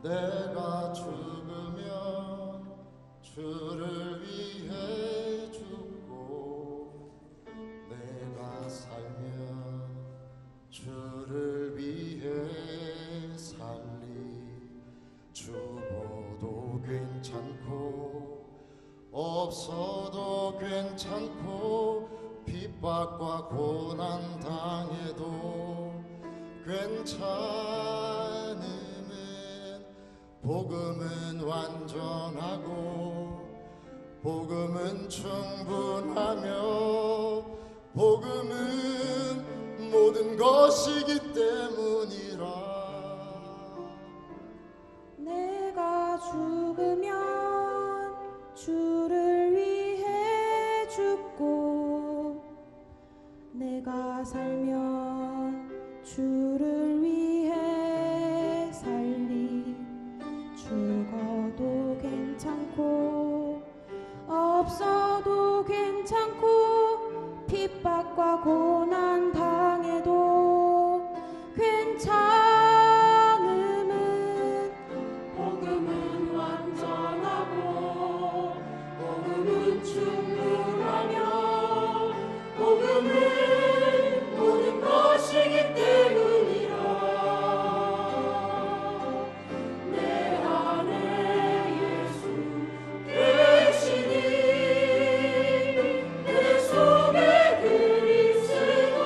내가 죽으면 주를 위해 죽고 내가 살면 주를 위해 살리. 죽어도 괜찮고 없어도 괜찮고 핍박과 고난 당해도 괜찮음은 복음은 완전하고 복음은 충분하며 복음은 모든 것이기 때문이라. 내가 죽으면 주를 위해 죽고 내가 살면 주를 위해 살리. 죽어도 괜찮고 없어도 괜찮고 핍박과 고난 당해도 괜찮음은 복음은 완전하고 복음은 충분하며 복음은 모든 것이기 때문이라. 내 안에 예수 계시니 내 속에 그리스도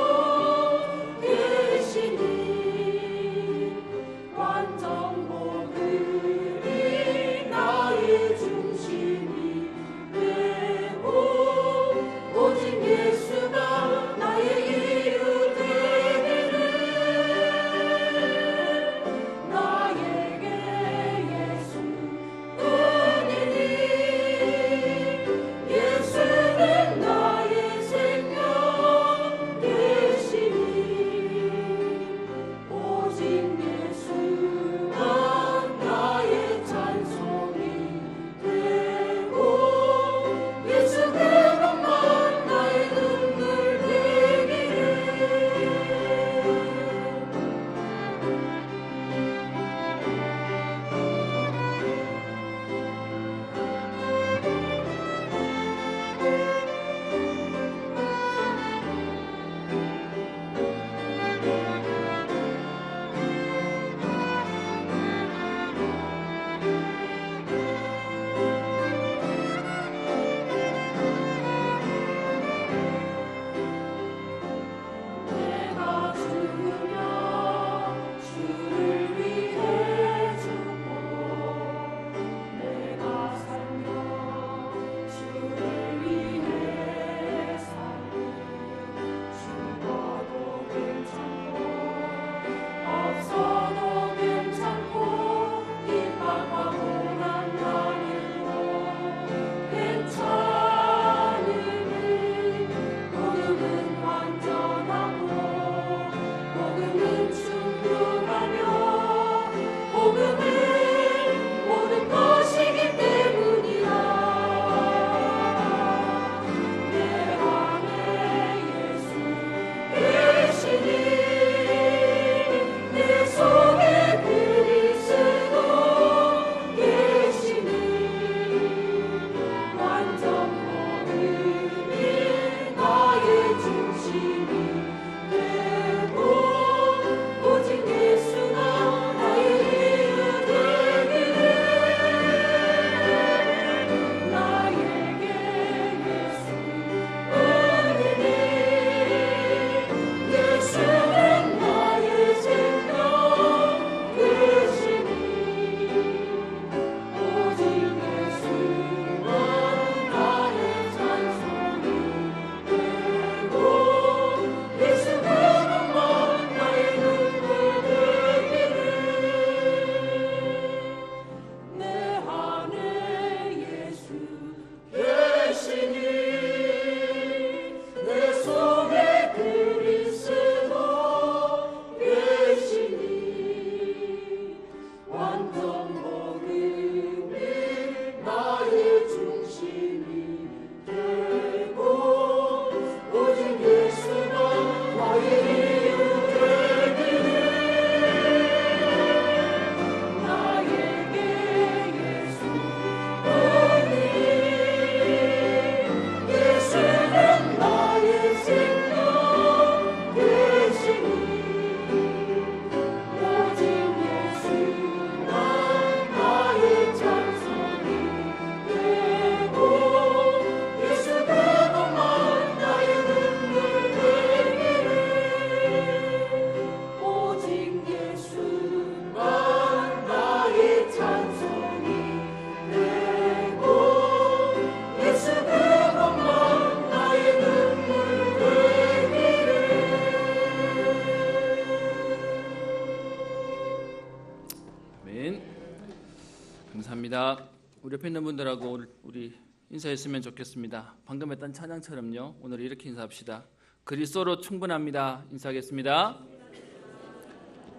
우리 옆에 있는 분들하고 우리 인사했으면 좋겠습니다. 방금 했던 찬양처럼요. 오늘 이렇게 인사합시다. 그리스도로 충분합니다. 인사하겠습니다.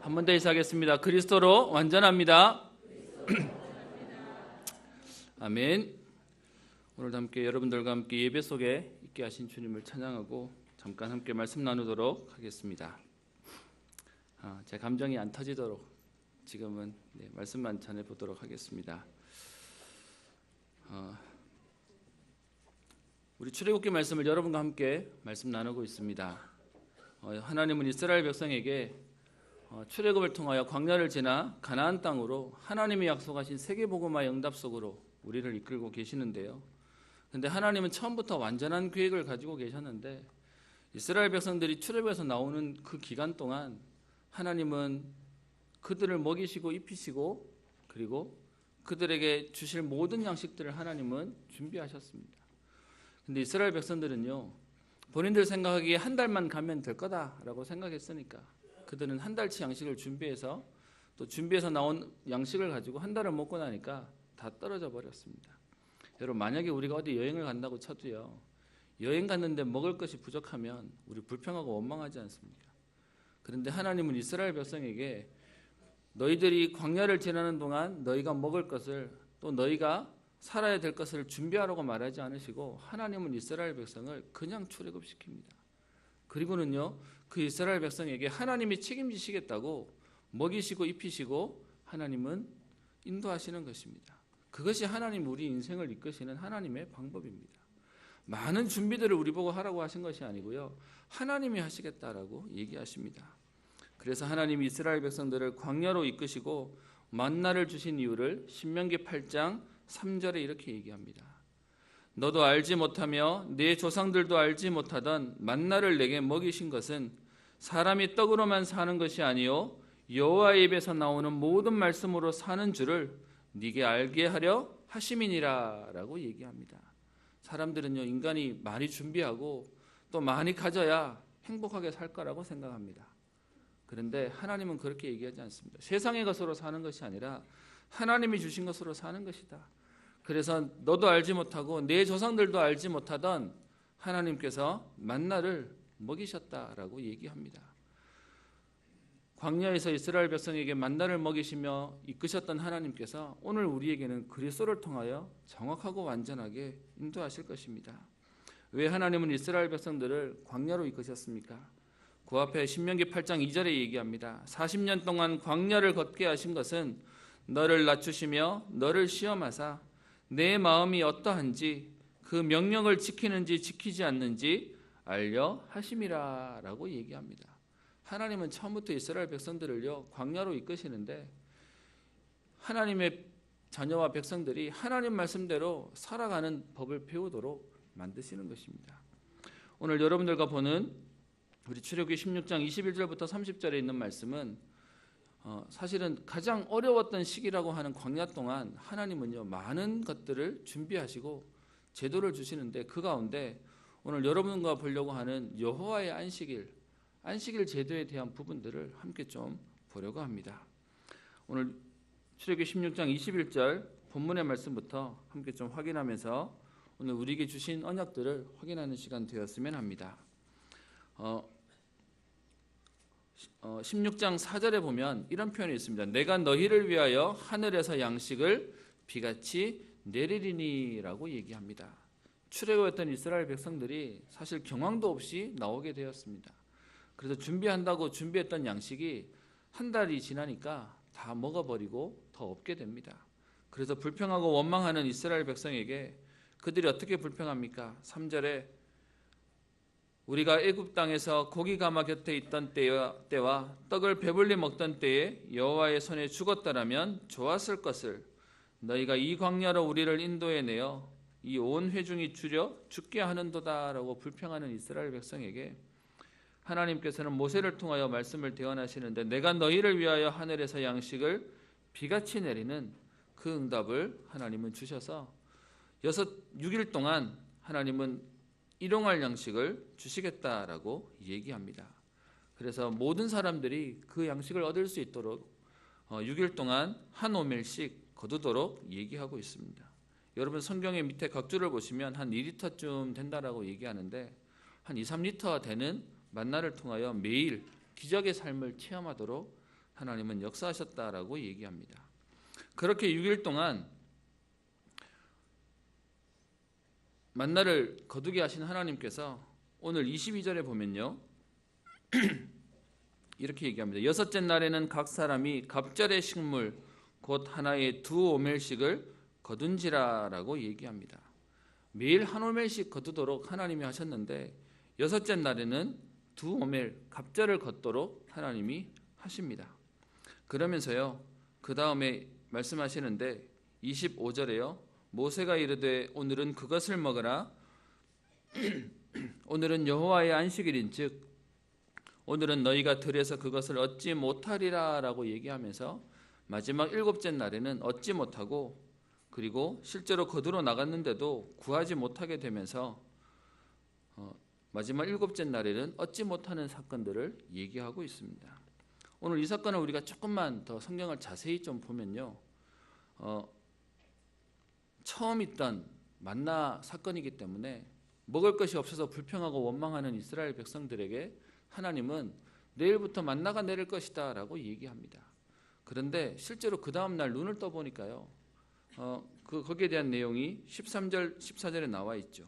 한 번 더 인사하겠습니다. 그리스도로 완전합니다. 아멘. 오늘도 함께 여러분들과 함께 예배 속에 있게 하신 주님을 찬양하고 잠깐 함께 말씀 나누도록 하겠습니다. 제 감정이 안 터지도록 지금은 말씀만 전해보도록 하겠습니다. 우리 출애굽기 말씀을 여러분과 함께 말씀 나누고 있습니다. 하나님은 이스라엘 백성에게 출애굽을 통하여 광야를 지나 가나안 땅으로 하나님이 약속하신 세계복음화의 응답 속으로 우리를 이끌고 계시는데요. 그런데 하나님은 처음부터 완전한 계획을 가지고 계셨는데 이스라엘 백성들이 출애굽에서 나오는 그 기간 동안 하나님은 그들을 먹이시고 입히시고 그리고 그들에게 주실 모든 양식들을 하나님은 준비하셨습니다. 근데 이스라엘 백성들은요, 본인들 생각하기에 한 달만 가면 될 거다라고 생각했으니까 그들은 한 달치 양식을 준비해서 또 준비해서 나온 양식을 가지고 한 달을 먹고 나니까 다 떨어져 버렸습니다. 여러분, 만약에 우리가 어디 여행을 간다고 쳐도요, 여행 갔는데 먹을 것이 부족하면 우리 불평하고 원망하지 않습니까? 그런데 하나님은 이스라엘 백성에게 너희들이 광야를 지나는 동안 너희가 먹을 것을 또 너희가 살아야 될 것을 준비하라고 말하지 않으시고 하나님은 이스라엘 백성을 그냥 출애굽시킵니다. 그리고는요, 그 이스라엘 백성에게 하나님이 책임지시겠다고 먹이시고 입히시고 하나님은 인도하시는 것입니다. 그것이 하나님 우리 인생을 이끄시는 하나님의 방법입니다. 많은 준비들을 우리 보고 하라고 하신 것이 아니고요, 하나님이 하시겠다라고 얘기하십니다. 그래서 하나님이 이스라엘 백성들을 광야로 이끄시고 만나를 주신 이유를 신명기 8장 3절에 이렇게 얘기합니다. 너도 알지 못하며 네 조상들도 알지 못하던 만나를 내게 먹이신 것은 사람이 떡으로만 사는 것이 아니요 여호와의 입에서 나오는 모든 말씀으로 사는 줄을 네게 알게 하려 하심이니라 라고 얘기합니다. 사람들은요, 인간이 많이 준비하고 또 많이 가져야 행복하게 살 거라고 생각합니다. 그런데 하나님은 그렇게 얘기하지 않습니다. 세상의 것으로 사는 것이 아니라 하나님이 주신 것으로 사는 것이다. 그래서 너도 알지 못하고 내 조상들도 알지 못하던 하나님께서 만나를 먹이셨다라고 얘기합니다. 광야에서 이스라엘 백성에게 만나를 먹이시며 이끄셨던 하나님께서 오늘 우리에게는 그리스도를 통하여 정확하고 완전하게 인도하실 것입니다. 왜 하나님은 이스라엘 백성들을 광야로 이끄셨습니까? 그 앞에 신명기 8장 2절에 얘기합니다. 40년 동안 광야를 걷게 하신 것은 너를 낮추시며 너를 시험하사 내 마음이 어떠한지 그 명령을 지키는지 지키지 않는지 알려 하심이라 라고 얘기합니다. 하나님은 처음부터 이스라엘 백성들을요, 광야로 이끄시는데 하나님의 자녀와 백성들이 하나님 말씀대로 살아가는 법을 배우도록 만드시는 것입니다. 오늘 여러분들과 보는 우리 출애굽기 16장 21절부터 30절에 있는 말씀은 사실은 가장 어려웠던 시기라고 하는 광야 동안 하나님은요, 많은 것들을 준비하시고 제도를 주시는데 그 가운데 오늘 여러분과 보려고 하는 여호와의 안식일 제도에 대한 부분들을 함께 좀 보려고 합니다. 오늘 출애굽기 16장 21절 본문의 말씀부터 함께 좀 확인하면서 오늘 우리에게 주신 언약들을 확인하는 시간 되었으면 합니다. 16장 4절에 보면 이런 표현이 있습니다. 내가 너희를 위하여 하늘에서 양식을 비같이 내리리니 라고 얘기합니다. 출애굽했던 이스라엘 백성들이 사실 경황도 없이 나오게 되었습니다. 그래서 준비한다고 준비했던 양식이 한 달이 지나니까 다 먹어버리고 더 없게 됩니다. 그래서 불평하고 원망하는 이스라엘 백성에게 그들이 어떻게 불평합니까? 3절에 우리가 애굽 땅에서 고기 가마 곁에 있던 때와 떡을 배불리 먹던 때에 여호와의 손에 죽었더라면 좋았을 것을 너희가 이 광야로 우리를 인도해내어 이 온 회중이 줄여 죽게 하는도다라고 불평하는 이스라엘 백성에게 하나님께서는 모세를 통하여 말씀을 대언하시는데 내가 너희를 위하여 하늘에서 양식을 비같이 내리는 그 응답을 하나님은 주셔서 6일 동안 하나님은 일용할 양식을 주시겠다라고 얘기합니다. 그래서 모든 사람들이 그 양식을 얻을 수 있도록 6일 동안 한 오멜씩 거두도록 얘기하고 있습니다. 여러분 성경의 밑에 각주를 보시면 한 2리터쯤 된다라고 얘기하는데 한 2, 3리터 되는 만나를 통하여 매일 기적의 삶을 체험하도록 하나님은 역사하셨다라고 얘기합니다. 그렇게 6일 동안 만나를 거두게 하신 하나님께서 오늘 22절에 보면요. 이렇게 얘기합니다. 여섯째 날에는 각 사람이 갑절의 식물 곧 하나의 2오멜씩을 거둔지라라고 얘기합니다. 매일 한 오멜씩 거두도록 하나님이 하셨는데 여섯째 날에는 2오멜 갑절을 걷도록 하나님이 하십니다. 그러면서요. 그 다음에 말씀하시는데 25절에요. 모세가 이르되 오늘은 그것을 먹으라. 오늘은 여호와의 안식일인즉 오늘은 너희가 들에서 그것을 얻지 못하리라 라고 얘기하면서 마지막 7째 날에는 얻지 못하고 그리고 실제로 거두러 나갔는데도 구하지 못하게 되면서 마지막 7째 날에는 얻지 못하는 사건들을 얘기하고 있습니다. 오늘 이 사건을 우리가 조금만 더 성경을 자세히 좀 보면요. 처음 있던 만나 사건이기 때문에 먹을 것이 없어서 불평하고 원망하는 이스라엘 백성들에게 하나님은 내일부터 만나가 내릴 것이다 라고 얘기합니다. 그런데 실제로 그 다음날 눈을 떠보니까요. 거기에 대한 내용이 13절, 14절에 나와 있죠.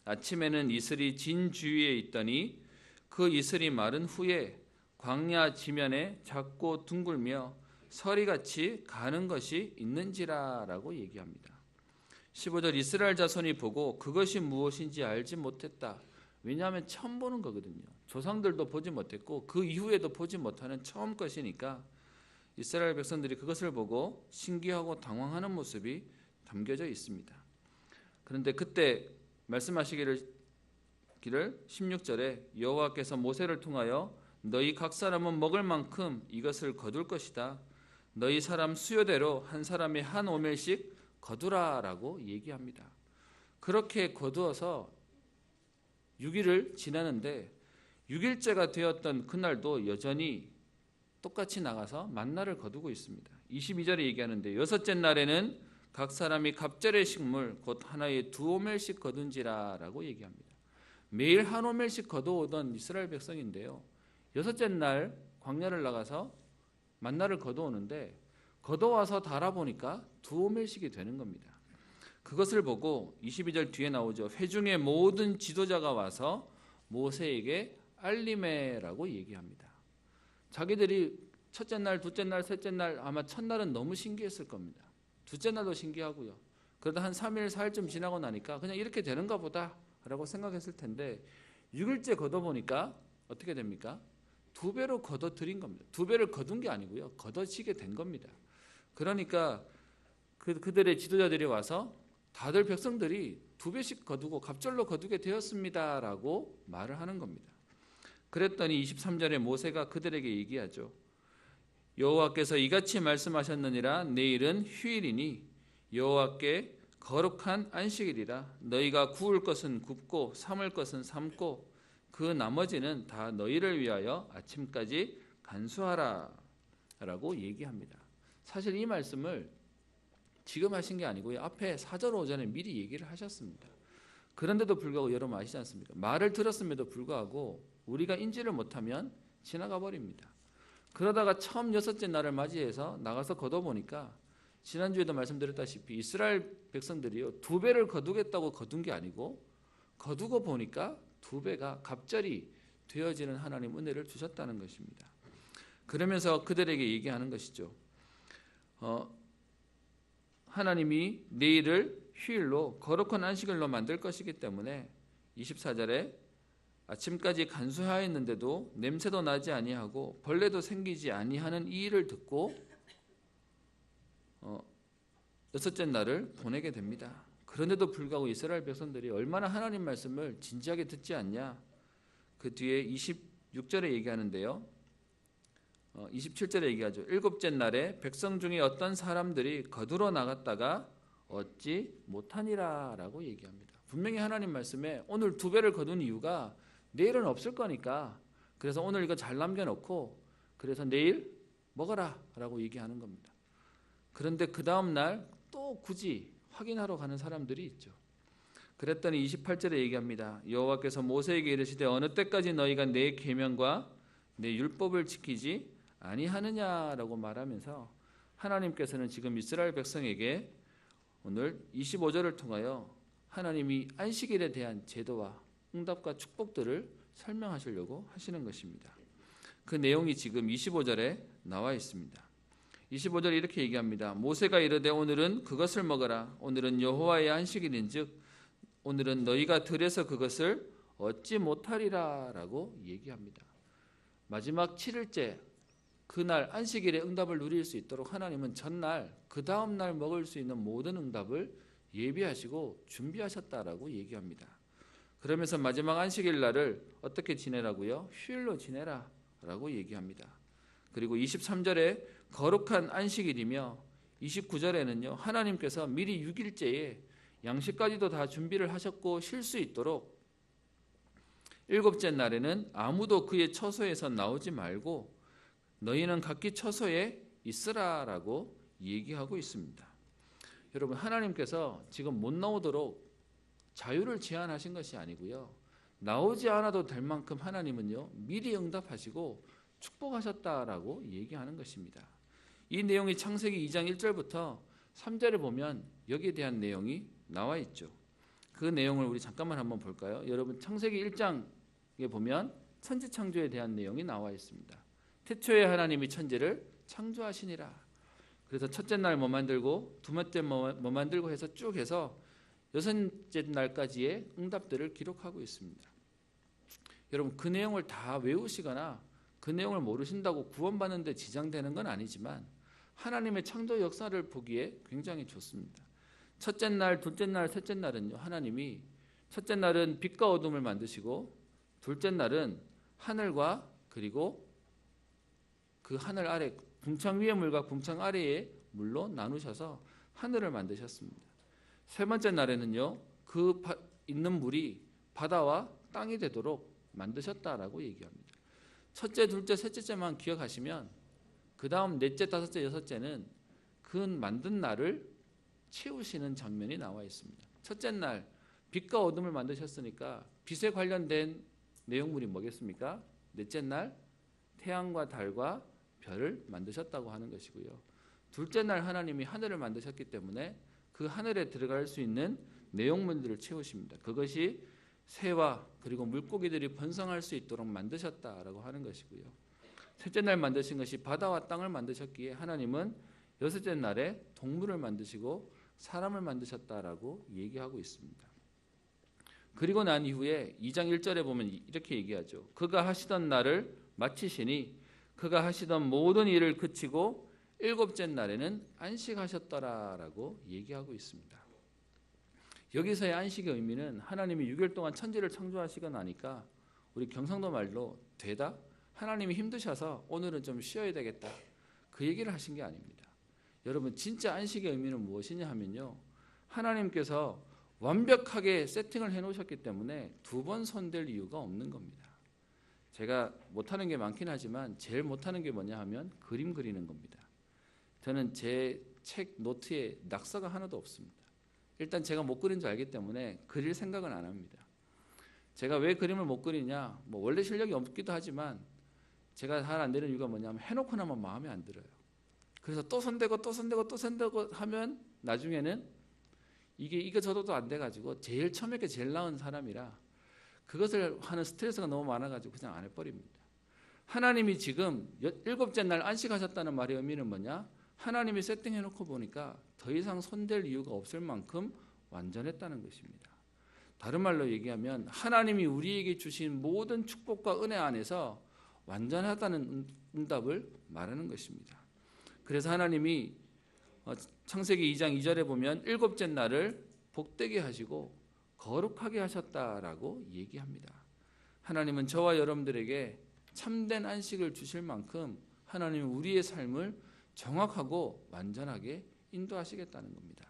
아침에는 이슬이 진 주위에 있더니 그 이슬이 마른 후에 광야 지면에 작고 둥글며 서리같이 가는 것이 있는지라 라고 얘기합니다. 15절 이스라엘 자손이 보고 그것이 무엇인지 알지 못했다. 왜냐하면 처음 보는 거거든요. 조상들도 보지 못했고 그 이후에도 보지 못하는 처음 것이니까 이스라엘 백성들이 그것을 보고 신기하고 당황하는 모습이 담겨져 있습니다. 그런데 그때 말씀하시기를 16절에 여호와께서 모세를 통하여 너희 각 사람은 먹을 만큼 이것을 거둘 것이다. 너희 사람 수요대로 한 사람이 한 오멜씩 거두라라고 얘기합니다. 그렇게 거두어서 6일을 지나는데 6일째가 되었던 그날도 여전히 똑같이 나가서 만나를 거두고 있습니다. 22절에 얘기하는데 여섯째 날에는 각 사람이 갑절의 식물 곧 하나의 2오멜씩 거둔지라 라고 얘기합니다. 매일 한 오멜씩 거두오던 이스라엘 백성인데요. 여섯째 날 광야를 나가서 만나를 거두오는데 거두와서 달아보니까 2오멜씩이 되는 겁니다. 그것을 보고 22절 뒤에 나오죠. 회중의 모든 지도자가 와서 모세에게 알림해라고 얘기합니다. 자기들이 첫째 날, 둘째 날, 셋째 날 아마 첫날은 너무 신기했을 겁니다. 둘째 날도 신기하고요. 그러다 한 3일, 4일쯤 지나고 나니까 그냥 이렇게 되는가 보다 라고 생각했을 텐데 6일째 거둬보니까 어떻게 됩니까? 2배로 거둬들인 겁니다. 2배를 거둔 게 아니고요. 거둬지게 된 겁니다. 그러니까 그들의 지도자들이 와서 다들 백성들이 2배씩 거두고 갑절로 거두게 되었습니다 라고 말을 하는 겁니다. 그랬더니 23절에 모세가 그들에게 얘기하죠. 여호와께서 이같이 말씀하셨느니라. 내일은 휴일이니 여호와께 거룩한 안식일이라. 너희가 구울 것은 굽고 삶을 것은 삶고 그 나머지는 다 너희를 위하여 아침까지 간수하라 라고 얘기합니다. 사실 이 말씀을 지금 하신 게 아니고요. 앞에 4절 5절에 미리 얘기를 하셨습니다. 그런데도 불구하고 여러분 아시지 않습니까? 말을 들었음에도 불구하고 우리가 인지를 못하면 지나가 버립니다. 그러다가 처음 여섯째 날을 맞이해서 나가서 거둬보니까 지난주에도 말씀드렸다시피 이스라엘 백성들이요 2배를 거두겠다고 거둔 게 아니고 거두고 보니까 2배가 갑절이 되어지는 하나님 은혜를 주셨다는 것입니다. 그러면서 그들에게 얘기하는 것이죠. 하나님이 내일을 휴일로 거룩한 안식일로 만들 것이기 때문에 24절에 아침까지 간수하였는데도 냄새도 나지 아니하고 벌레도 생기지 아니하는 이 일을 듣고 여섯째 날을 보내게 됩니다. 그런데도 불구하고 이스라엘 백성들이 얼마나 하나님 말씀을 진지하게 듣지 않냐. 그 뒤에 26절에 얘기하는데요. 27절에 얘기하죠. 7째 날에 백성 중에 어떤 사람들이 거두러 나갔다가 얻지 못하니라 라고 얘기합니다. 분명히 하나님 말씀에 오늘 2배를 거둔 이유가 내일은 없을 거니까 그래서 오늘 이거 잘 남겨놓고 그래서 내일 먹어라 라고 얘기하는 겁니다. 그런데 그 다음 날 또 굳이 확인하러 가는 사람들이 있죠. 그랬더니 28절에 얘기합니다. 여호와께서 모세에게 이르시되 어느 때까지 너희가 내 계명과 내 율법을 지키지 아니하느냐라고 말하면서 하나님께서는 지금 이스라엘 백성에게 오늘 25절을 통하여 하나님이 안식일에 대한 제도와 응답과 축복들을 설명하시려고 하시는 것입니다. 그 내용이 지금 25절에 나와 있습니다. 25절에 이렇게 얘기합니다. 모세가 이르되 오늘은 그것을 먹어라. 오늘은 여호와의 안식일인즉 오늘은 너희가 들에서 그것을 얻지 못하리라 라고 얘기합니다. 마지막 7일째 그날 안식일의 응답을 누릴 수 있도록 하나님은 전날 그 다음 날 먹을 수 있는 모든 응답을 예비하시고 준비하셨다라고 얘기합니다. 그러면서 마지막 안식일 날을 어떻게 지내라고요? 휴일로 지내라 라고 얘기합니다. 그리고 23절에 거룩한 안식일이며 29절에는요 하나님께서 미리 6일째에 양식까지도 다 준비를 하셨고 쉴 수 있도록 일곱째 날에는 아무도 그의 처소에서 나오지 말고 너희는 각기 처소에 있으라라고 얘기하고 있습니다. 여러분 하나님께서 지금 못 나오도록 자유를 제한하신 것이 아니고요. 나오지 않아도 될 만큼 하나님은요 미리 응답하시고 축복하셨다라고 얘기하는 것입니다. 이 내용이 창세기 2장 1절부터 3절에 보면 여기에 대한 내용이 나와 있죠. 그 내용을 우리 잠깐만 한번 볼까요? 여러분 창세기 1장에 보면 천지 창조에 대한 내용이 나와 있습니다. 태초에 하나님이 천지를 창조하시니라. 그래서 첫째 날 뭐 만들고 두 번째 뭐 만들고 해서 쭉 해서 여섯째 날까지의 응답들을 기록하고 있습니다. 여러분 그 내용을 다 외우시거나 그 내용을 모르신다고 구원받는 데 지장되는 건 아니지만 하나님의 창조 역사를 보기에 굉장히 좋습니다. 첫째 날, 둘째 날, 셋째 날은요 하나님이 첫째 날은 빛과 어둠을 만드시고 둘째 날은 하늘과 그리고 그 하늘 아래 궁창 위의 물과 궁창 아래의 물로 나누셔서 하늘을 만드셨습니다. 세 번째 날에는요 그 있는 물이 바다와 땅이 되도록 만드셨다라고 얘기합니다. 첫째, 둘째, 셋째째만 기억하시면 그 다음 넷째, 다섯째, 여섯째는 그 만든 날을 채우시는 장면이 나와 있습니다. 첫째 날 빛과 어둠을 만드셨으니까 빛에 관련된 내용물이 뭐겠습니까? 넷째 날 태양과 달과 별을 만드셨다고 하는 것이고요. 둘째 날 하나님이 하늘을 만드셨기 때문에 그 하늘에 들어갈 수 있는 내용물들을 채우십니다. 그것이 새와 그리고 물고기들이 번성할 수 있도록 만드셨다라고 하는 것이고요. 셋째 날 만드신 것이 바다와 땅을 만드셨기에 하나님은 여섯째 날에 동물을 만드시고 사람을 만드셨다라고 얘기하고 있습니다. 그리고 난 이후에 2장 1절에 보면 이렇게 얘기하죠. 그가 하시던 날을 마치시니 그가 하시던 모든 일을 그치고 일곱째 날에는 안식하셨더라라고 얘기하고 있습니다. 여기서의 안식의 의미는 하나님이 6일 동안 천지를 창조하시고 나니까 우리 경상도 말로 되다 하나님이 힘드셔서 오늘은 좀 쉬어야 되겠다 그 얘기를 하신 게 아닙니다. 여러분 진짜 안식의 의미는 무엇이냐 하면요 하나님께서 완벽하게 세팅을 해놓으셨기 때문에 두 번 손댈 이유가 없는 겁니다. 제가 못하는 게 많긴 하지만 제일 못하는 게 뭐냐 하면 그림 그리는 겁니다. 저는 제 책 노트에 낙서가 하나도 없습니다. 일단 제가 못 그린 줄 알기 때문에 그릴 생각은 안 합니다. 제가 왜 그림을 못 그리냐 뭐 원래 실력이 없기도 하지만 제가 잘 안 되는 이유가 뭐냐면 해놓고 나면 마음에 안 들어요. 그래서 또 손대고 또 손대고 또 손대고 하면 나중에는 이게 저도 안 돼가지고 제일 처음에 제일 나은 사람이라 그것을 하는 스트레스가 너무 많아가지고 그냥 안 해버립니다. 하나님이 지금 일곱째 날 안식하셨다는 말의 의미는 뭐냐? 하나님이 세팅해놓고 보니까 더 이상 손댈 이유가 없을 만큼 완전했다는 것입니다. 다른 말로 얘기하면 하나님이 우리에게 주신 모든 축복과 은혜 안에서 완전하다는 응답을 말하는 것입니다. 그래서 하나님이 창세기 2장 2절에 보면 일곱째 날을 복되게 하시고 거룩하게 하셨다라고 얘기합니다. 하나님은 저와 여러분들에게 참된 안식을 주실 만큼 하나님은 우리의 삶을 정확하고 완전하게 인도하시겠다는 겁니다.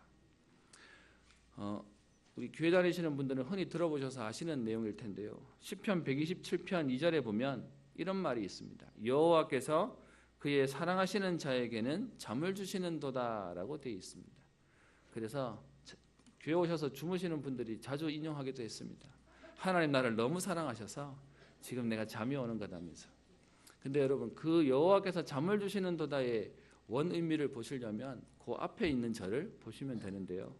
우리 교회 다니시는 분들은 흔히 들어보셔서 아시는 내용일 텐데요. 시편 127편 2절에 보면 이런 말이 있습니다. 여호와께서 그의 사랑하시는 자에게는 잠을 주시는 도다라고 되어 있습니다. 그래서 교회 오셔서 주무시는 분들이 자주 인용하기도 했습니다. 하나님 나를 너무 사랑하셔서 지금 내가 잠이 오는 거다면서. 근데 여러분 그 여호와께서 잠을 주시는 도다의 원 의미를 보시려면 그 앞에 있는 절을 보시면 되는데요.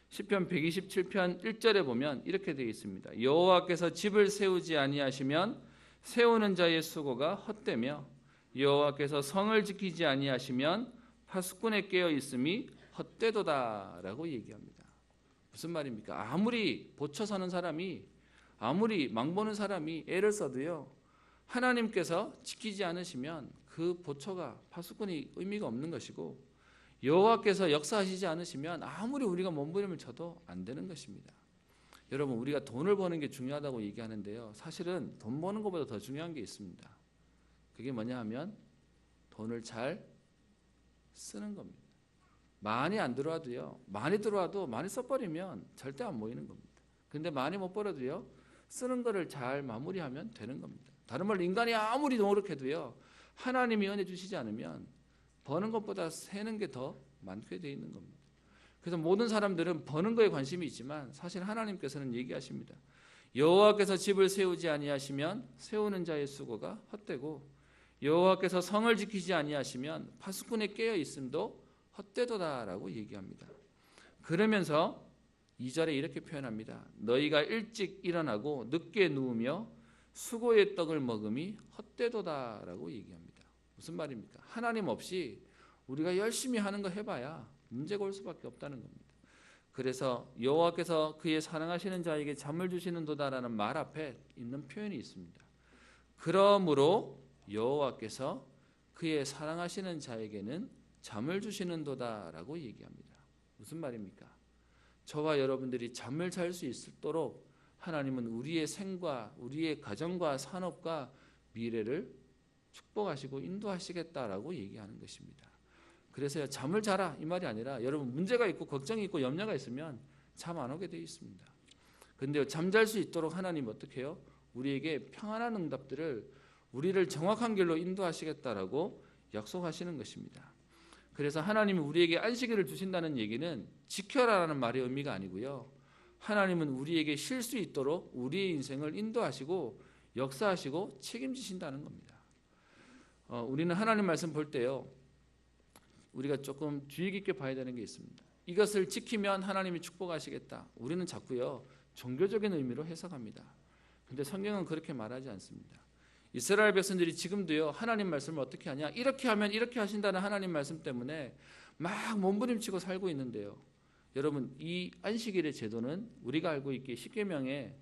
시편 127편 1절에 보면 이렇게 되어 있습니다. 여호와께서 집을 세우지 아니하시면 세우는 자의 수고가 헛되며 여호와께서 성을 지키지 아니하시면 파수꾼에 깨어 있음이 헛되도다라고 얘기합니다. 무슨 말입니까? 아무리 보쳐 서는 사람이 아무리 망보는 사람이 애를 써도요. 하나님께서 지키지 않으시면 그 보초가 파수꾼이 의미가 없는 것이고 여호와께서 역사하시지 않으시면 아무리 우리가 몸부림을 쳐도 안 되는 것입니다. 여러분 우리가 돈을 버는 게 중요하다고 얘기하는데요. 사실은 돈 버는 것보다 더 중요한 게 있습니다. 그게 뭐냐 하면 돈을 잘 쓰는 겁니다. 많이 안 들어와도요. 많이 들어와도 많이 써버리면 절대 안 모이는 겁니다. 근데 많이 못 벌어도요. 쓰는 거를 잘 마무리하면 되는 겁니다. 다른 말로 인간이 아무리 노력해도요. 하나님이 은혜 주시지 않으면 버는 것보다 세는 게 더 많게 되어 있는 겁니다. 그래서 모든 사람들은 버는 거에 관심이 있지만 사실 하나님께서는 얘기하십니다. 여호와께서 집을 세우지 아니하시면 세우는 자의 수고가 헛되고 여호와께서 성을 지키지 아니하시면 파수꾼에 깨어 있음도 헛되도다라고 얘기합니다. 그러면서 2절에 이렇게 표현합니다. 너희가 일찍 일어나고 늦게 누우며 수고의 떡을 먹음이 헛되도다라고 얘기합니다. 무슨 말입니까? 하나님 없이 우리가 열심히 하는 거 해봐야 문제가 올 수밖에 없다는 겁니다. 그래서 여호와께서 그의 사랑하시는 자에게 잠을 주시는도다라는 말 앞에 있는 표현이 있습니다. 그러므로 여호와께서 그의 사랑하시는 자에게는 잠을 주시는도다라고 얘기합니다. 무슨 말입니까? 저와 여러분들이 잠을 잘 수 있도록 하나님은 우리의 생과 우리의 가정과 산업과 미래를 축복하시고 인도하시겠다라고 얘기하는 것입니다. 그래서 잠을 자라 이 말이 아니라 여러분 문제가 있고 걱정이 있고 염려가 있으면 잠 안 오게 되어 있습니다. 그런데 잠잘 수 있도록 하나님 어떻게 해요? 우리에게 평안한 응답들을 우리를 정확한 길로 인도하시겠다라고 약속하시는 것입니다. 그래서 하나님이 우리에게 안식일을 주신다는 얘기는 지켜라라는 말의 의미가 아니고요. 하나님은 우리에게 쉴 수 있도록 우리의 인생을 인도하시고 역사하시고 책임지신다는 겁니다. 우리는 하나님 말씀 볼 때요. 우리가 조금 주의 깊게 봐야 되는 게 있습니다. 이것을 지키면 하나님이 축복하시겠다. 우리는 자꾸요. 종교적인 의미로 해석합니다. 그런데 성경은 그렇게 말하지 않습니다. 이스라엘 백성들이 지금도요. 하나님 말씀을 어떻게 하냐. 이렇게 하면 이렇게 하신다는 하나님 말씀 때문에 막 몸부림치고 살고 있는데요. 여러분 이 안식일의 제도는 우리가 알고 있기에 10계명에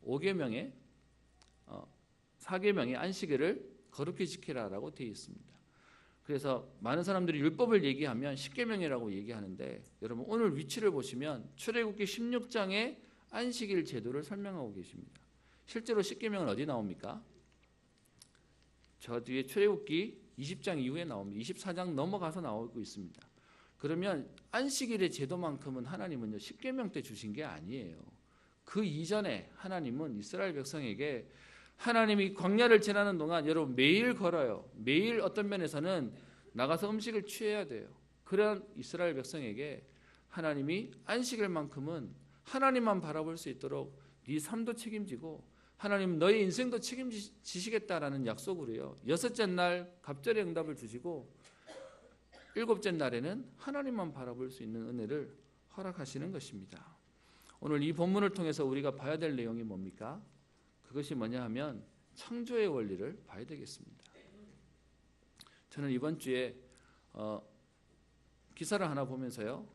5계명에 4계명에 안식일을 거룩히 지키라라고 되어 있습니다. 그래서 많은 사람들이 율법을 얘기하면 10계명이라고 얘기하는데 여러분 오늘 위치를 보시면 출애굽기 16장에 안식일 제도를 설명하고 계십니다. 실제로 10계명은 어디 나옵니까? 저 뒤에 출애굽기 20장 이후에 나옵니다. 24장 넘어가서 나오고 있습니다. 그러면 안식일의 제도만큼은 하나님은요 10계명 때 주신 게 아니에요. 그 이전에 하나님은 이스라엘 백성에게 하나님이 광야를 지나는 동안 여러분 매일 걸어요. 매일 어떤 면에서는 나가서 음식을 취해야 돼요. 그런 이스라엘 백성에게 하나님이 안식일만큼은 하나님만 바라볼 수 있도록 네 삶도 책임지고 하나님 너의 인생도 책임지시겠다라는 약속으로요. 6째 날 갑절의 응답을 주시고 7째 날에는 하나님만 바라볼 수 있는 은혜를 허락하시는 것입니다. 오늘 이 본문을 통해서 우리가 봐야 될 내용이 뭡니까? 그것이 뭐냐 하면 창조의 원리를 봐야 되겠습니다. 저는 이번 주에 기사를 하나 보면서요.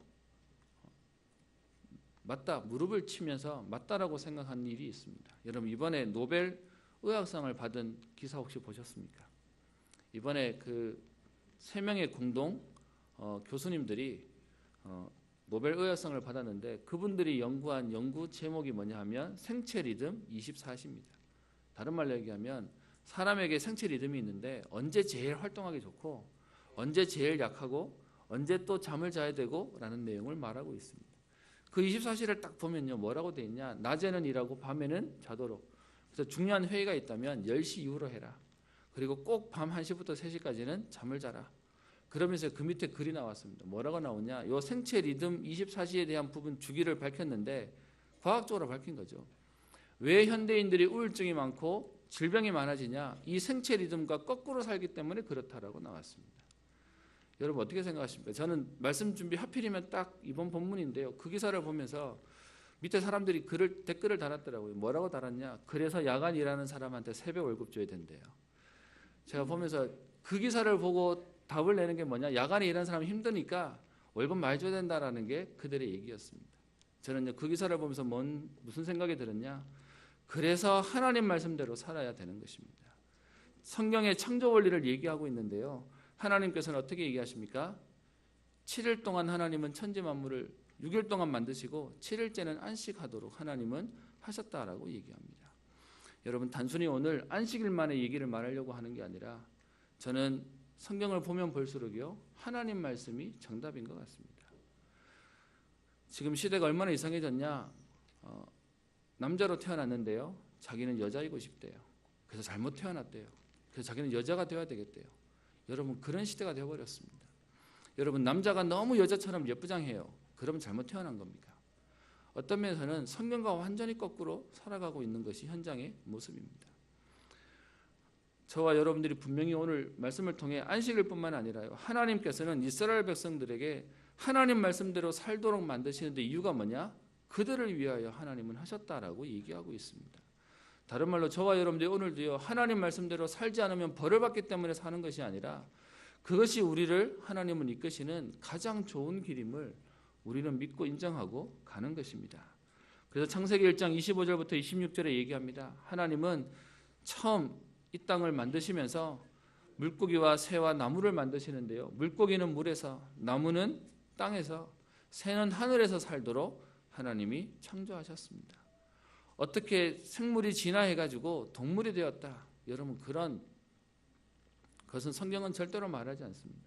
맞다 무릎을 치면서 맞다라고 생각한 일이 있습니다. 여러분 이번에 노벨 의학상을 받은 기사 혹시 보셨습니까? 이번에 그 3명의 공동 교수님들이 노벨 의학상을 받았는데 그분들이 연구한 연구 제목이 뭐냐 하면 생체 리듬 24시입니다. 다른 말로 얘기하면 사람에게 생체 리듬이 있는데 언제 제일 활동하기 좋고 언제 제일 약하고 언제 또 잠을 자야 되고 라는 내용을 말하고 있습니다. 그 24시를 딱 보면요 뭐라고 돼 있냐 낮에는 일하고 밤에는 자도록. 그래서 중요한 회의가 있다면 10시 이후로 해라. 그리고 꼭 밤 1시부터 3시까지는 잠을 자라. 그러면서 그 밑에 글이 나왔습니다. 뭐라고 나오냐? 요 생체 리듬 24시에 대한 부분 주기를 밝혔는데 과학적으로 밝힌 거죠. 왜 현대인들이 우울증이 많고 질병이 많아지냐? 이 생체 리듬과 거꾸로 살기 때문에 그렇다라고 나왔습니다. 여러분 어떻게 생각하십니까? 저는 말씀 준비 하필이면 딱 이번 본문인데요. 그 기사를 보면서 밑에 사람들이 댓글을 달았더라고요. 뭐라고 달았냐? 그래서 야간 일하는 사람한테 새벽 월급 줘야 된대요. 제가 보면서 그 기사를 보고 답을 내는 게 뭐냐? 야간에 일하는 사람이 힘드니까 월급 많이 줘야 된다라는 게 그들의 얘기였습니다. 저는 그 기사를 보면서 무슨 생각이 들었냐? 그래서 하나님 말씀대로 살아야 되는 것입니다. 성경의 창조 원리를 얘기하고 있는데요. 하나님께서는 어떻게 얘기하십니까? 7일 동안 하나님은 천지 만물을 6일 동안 만드시고 7일째는 안식하도록 하나님은 하셨다라고 얘기합니다. 여러분 단순히 오늘 안식일만의 얘기를 말하려고 하는 게 아니라 저는 성경을 보면 볼수록요 하나님 말씀이 정답인 것 같습니다. 지금 시대가 얼마나 이상해졌냐? 남자로 태어났는데요 자기는 여자이고 싶대요. 그래서 잘못 태어났대요. 그래서 자기는 여자가 되어야 되겠대요. 여러분 그런 시대가 되어버렸습니다. 여러분 남자가 너무 여자처럼 예쁘장해요. 그러면 잘못 태어난 겁니까? 어떤 면에서는 성경과 완전히 거꾸로 살아가고 있는 것이 현장의 모습입니다. 저와 여러분들이 분명히 오늘 말씀을 통해 안식일 뿐만 아니라요 하나님께서는 이스라엘 백성들에게 하나님 말씀대로 살도록 만드시는데 이유가 뭐냐? 그들을 위하여 하나님은 하셨다라고 얘기하고 있습니다. 다른 말로 저와 여러분들이 오늘도요 하나님 말씀대로 살지 않으면 벌을 받기 때문에 사는 것이 아니라 그것이 우리를 하나님은 이끄시는 가장 좋은 길임을 우리는 믿고 인정하고 가는 것입니다. 그래서 창세기 1장 25절부터 26절에 얘기합니다. 하나님은 처음 이 땅을 만드시면서 물고기와 새와 나무를 만드시는데요. 물고기는 물에서, 나무는 땅에서, 새는 하늘에서 살도록 하나님이 창조하셨습니다. 어떻게 생물이 진화해가지고 동물이 되었다. 여러분 그런 것은 성경은 절대로 말하지 않습니다.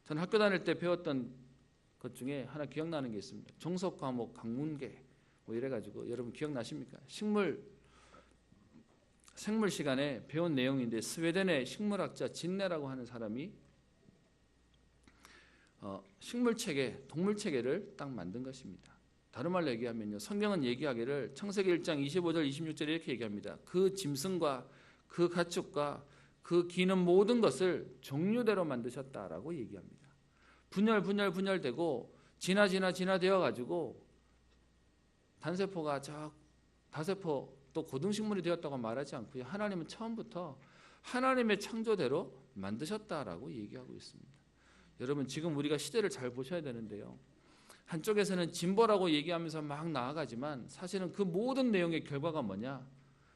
저는 학교 다닐 때 배웠던 것 중에 하나 기억나는 게 있습니다. 종속 과목 강문계 뭐 이래가지고 여러분 기억나십니까? 생물 시간에 배운 내용인데 스웨덴의 식물학자 진네라고 하는 사람이 식물체계, 동물체계를 딱 만든 것입니다. 다른 말로 얘기하면요. 성경은 얘기하기를 창세기 1장 25절 26절에 이렇게 얘기합니다. 그 짐승과 그 가축과 그 기는 모든 것을 종류대로 만드셨다라고 얘기합니다. 분열되고 진화되어 가지고 단세포가 다세포 또 고등식물이 되었다고 말하지 않고요. 하나님은 처음부터 하나님의 창조대로 만드셨다라고 얘기하고 있습니다. 여러분 지금 우리가 시대를 잘 보셔야 되는데요. 한쪽에서는 진보라고 얘기하면서 막 나아가지만 사실은 그 모든 내용의 결과가 뭐냐?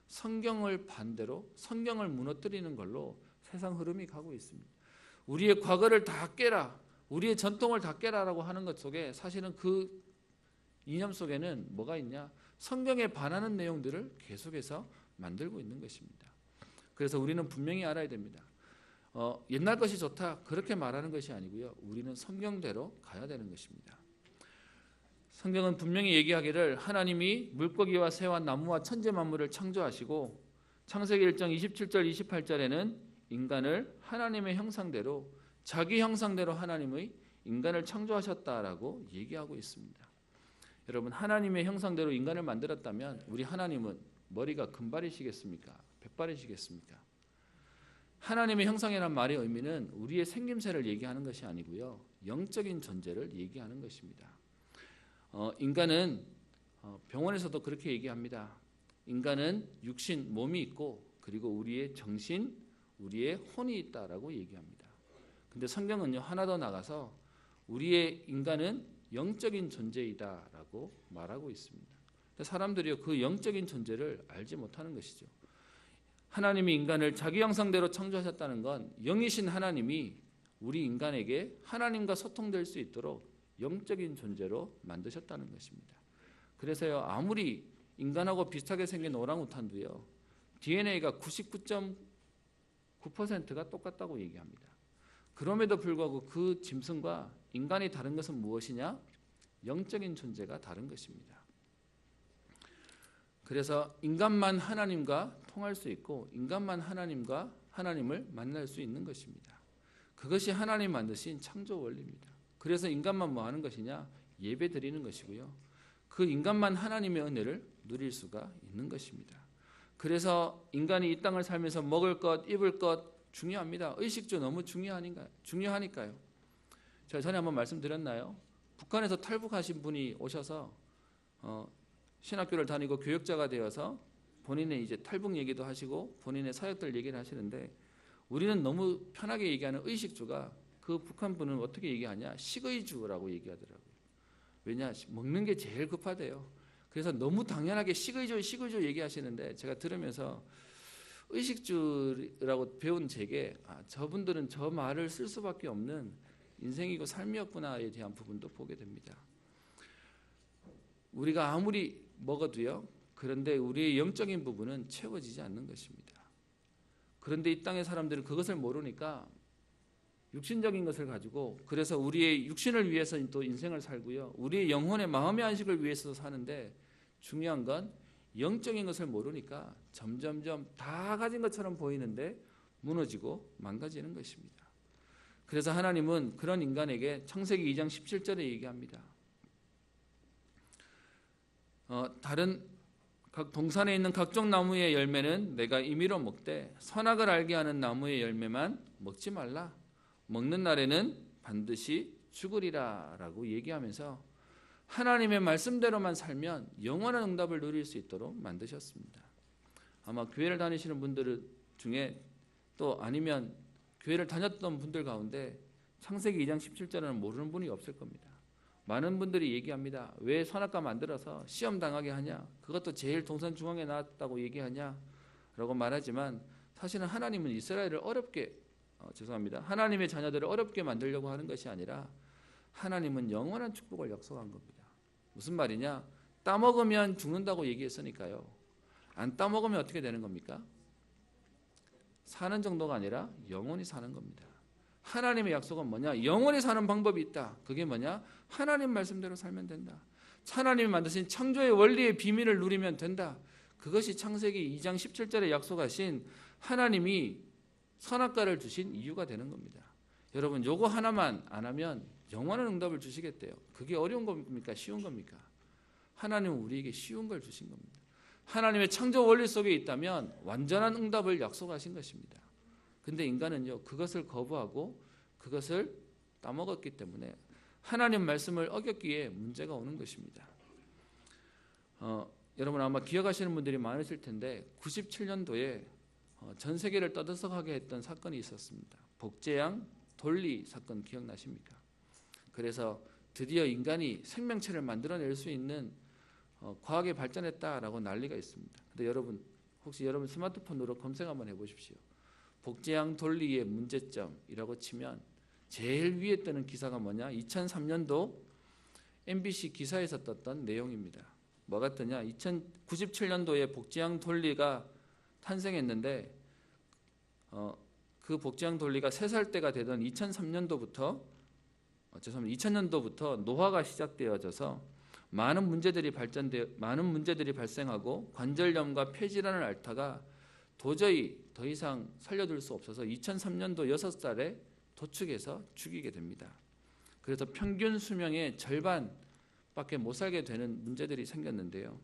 성경을 반대로 성경을 무너뜨리는 걸로 세상 흐름이 가고 있습니다. 우리의 과거를 다 깨라. 우리의 전통을 다 깨라라고 하는 것 속에 사실은 그 이념 속에는 뭐가 있냐? 성경에 반하는 내용들을 계속해서 만들고 있는 것입니다. 그래서 우리는 분명히 알아야 됩니다. 옛날 것이 좋다 그렇게 말하는 것이 아니고요. 우리는 성경대로 가야 되는 것입니다. 성경은 분명히 얘기하기를 하나님이 물고기와 새와 나무와 천지 만물을 창조하시고 창세기 1장 27절 28절에는 인간을 하나님의 형상대로 자기 형상대로 하나님의 인간을 창조하셨다라고 얘기하고 있습니다. 여러분 하나님의 형상대로 인간을 만들었다면 우리 하나님은 머리가 금발이시겠습니까? 백발이시겠습니까? 하나님의 형상이라는 말의 의미는 우리의 생김새를 얘기하는 것이 아니고요. 영적인 존재를 얘기하는 것입니다. 인간은 병원에서도 그렇게 얘기합니다. 인간은 육신, 몸이 있고 그리고 우리의 정신, 우리의 혼이 있다라고 얘기합니다. 근데 성경은요 하나 더 나가서 우리의 인간은 영적인 존재이다라고 말하고 있습니다. 사람들이요 그 영적인 존재를 알지 못하는 것이죠. 하나님이 인간을 자기 형상대로 창조하셨다는 건 영이신 하나님이 우리 인간에게 하나님과 소통될 수 있도록 영적인 존재로 만드셨다는 것입니다. 그래서요 아무리 인간하고 비슷하게 생긴 오랑우탄도요 DNA가 99.9%가 똑같다고 얘기합니다. 그럼에도 불구하고 그 짐승과 인간이 다른 것은 무엇이냐? 영적인 존재가 다른 것입니다. 그래서 인간만 하나님과 통할 수 있고 인간만 하나님을 만날 수 있는 것입니다. 그것이 하나님 만드신 창조 원리입니다. 그래서 인간만 뭐 하는 것이냐? 예배 드리는 것이고요. 그 인간만 하나님의 은혜를 누릴 수가 있는 것입니다. 그래서 인간이 이 땅을 살면서 먹을 것, 입을 것 중요합니다. 의식주 너무 중요하니까요. 제가 전에 한번 말씀드렸나요? 북한에서 탈북하신 분이 오셔서 신학교를 다니고 교역자가 되어서 본인의 이제 탈북 얘기도 하시고 본인의 사역들 얘기를 하시는데, 우리는 너무 편하게 얘기하는 의식주가 그 북한 분은 어떻게 얘기하냐? 식의주라고 얘기하더라고요. 왜냐? 먹는 게 제일 급하대요. 그래서 너무 당연하게 식의주 얘기하시는데, 제가 들으면서 의식주라고 배운 제게 저분들은 저 말을 쓸 수밖에 없는 인생이고 삶이었구나에 대한 부분도 보게 됩니다. 우리가 아무리 먹어도요, 그런데 우리의 영적인 부분은 채워지지 않는 것입니다. 그런데 이 땅의 사람들은 그것을 모르니까 육신적인 것을 가지고, 그래서 우리의 육신을 위해서 또 인생을 살고요, 우리의 영혼의 마음의 안식을 위해서 사는데, 중요한 건 영적인 것을 모르니까 점점점 다 가진 것처럼 보이는데 무너지고 망가지는 것입니다. 그래서 하나님은 그런 인간에게 창세기 2장 17절에 얘기합니다. 다른 각 동산에 있는 각종 나무의 열매는 내가 임의로 먹되 선악을 알게 하는 나무의 열매만 먹지 말라. 먹는 날에는 반드시 죽으리라 라고 얘기하면서 하나님의 말씀대로만 살면 영원한 응답을 누릴 수 있도록 만드셨습니다. 아마 교회를 다니시는 분들 중에 또 아니면 교회를 다녔던 분들 가운데 창세기 2장 17절은 모르는 분이 없을 겁니다. 많은 분들이 얘기합니다. 왜 선악과 만들어서 시험 당하게 하냐? 그것도 제일 동산 중앙에 나왔다고 얘기하냐? 라고 말하지만, 사실은 하나님은 이스라엘을 하나님의 자녀들을 어렵게 만들려고 하는 것이 아니라 하나님은 영원한 축복을 약속한 겁니다. 무슨 말이냐? 따먹으면 죽는다고 얘기했으니까요. 안 따먹으면 어떻게 되는 겁니까? 사는 정도가 아니라 영원히 사는 겁니다. 하나님의 약속은 뭐냐? 영원히 사는 방법이 있다. 그게 뭐냐? 하나님 말씀대로 살면 된다. 하나님이 만드신 창조의 원리의 비밀을 누리면 된다. 그것이 창세기 2장 17절에 약속하신 하나님이 선악과를 주신 이유가 되는 겁니다. 여러분, 요거 하나만 안 하면 영원한 응답을 주시겠대요. 그게 어려운 겁니까? 쉬운 겁니까? 하나님은 우리에게 쉬운 걸 주신 겁니다. 하나님의 창조 원리 속에 있다면 완전한 응답을 약속하신 것입니다. 근데 인간은요, 그것을 거부하고 그것을 따먹었기 때문에 하나님 말씀을 어겼기에 문제가 오는 것입니다. 여러분 아마 기억하시는 분들이 많으실 텐데 97년도에 전 세계를 떠들썩하게 했던 사건이 있었습니다. 복제양 돌리 사건 기억나십니까? 그래서 드디어 인간이 생명체를 만들어낼 수 있는 과학이 발전했다라고 난리가 있습니다. 근데 여러분, 혹시 여러분 스마트폰으로 검색 한번 해보십시오. 복제양 돌리의 문제점이라고 치면 제일 위에 뜨는 기사가 뭐냐? 2003년도 MBC 기사에서 떴던 내용입니다. 뭐가 뜨냐? 1997년도에 복제양 돌리가 탄생했는데 그 복제양 돌리가 3살 때가 되던 2000년도부터 노화가 시작되어져서 많은 문제들이 발생하고 관절염과 폐질환을 앓다가 도저히 더 이상 살려둘 수 없어서 2003년도 6살에 도축해서 죽이게 됩니다. 그래서 평균 수명의 절반밖에 못 살게 되는 문제들이 생겼는데요.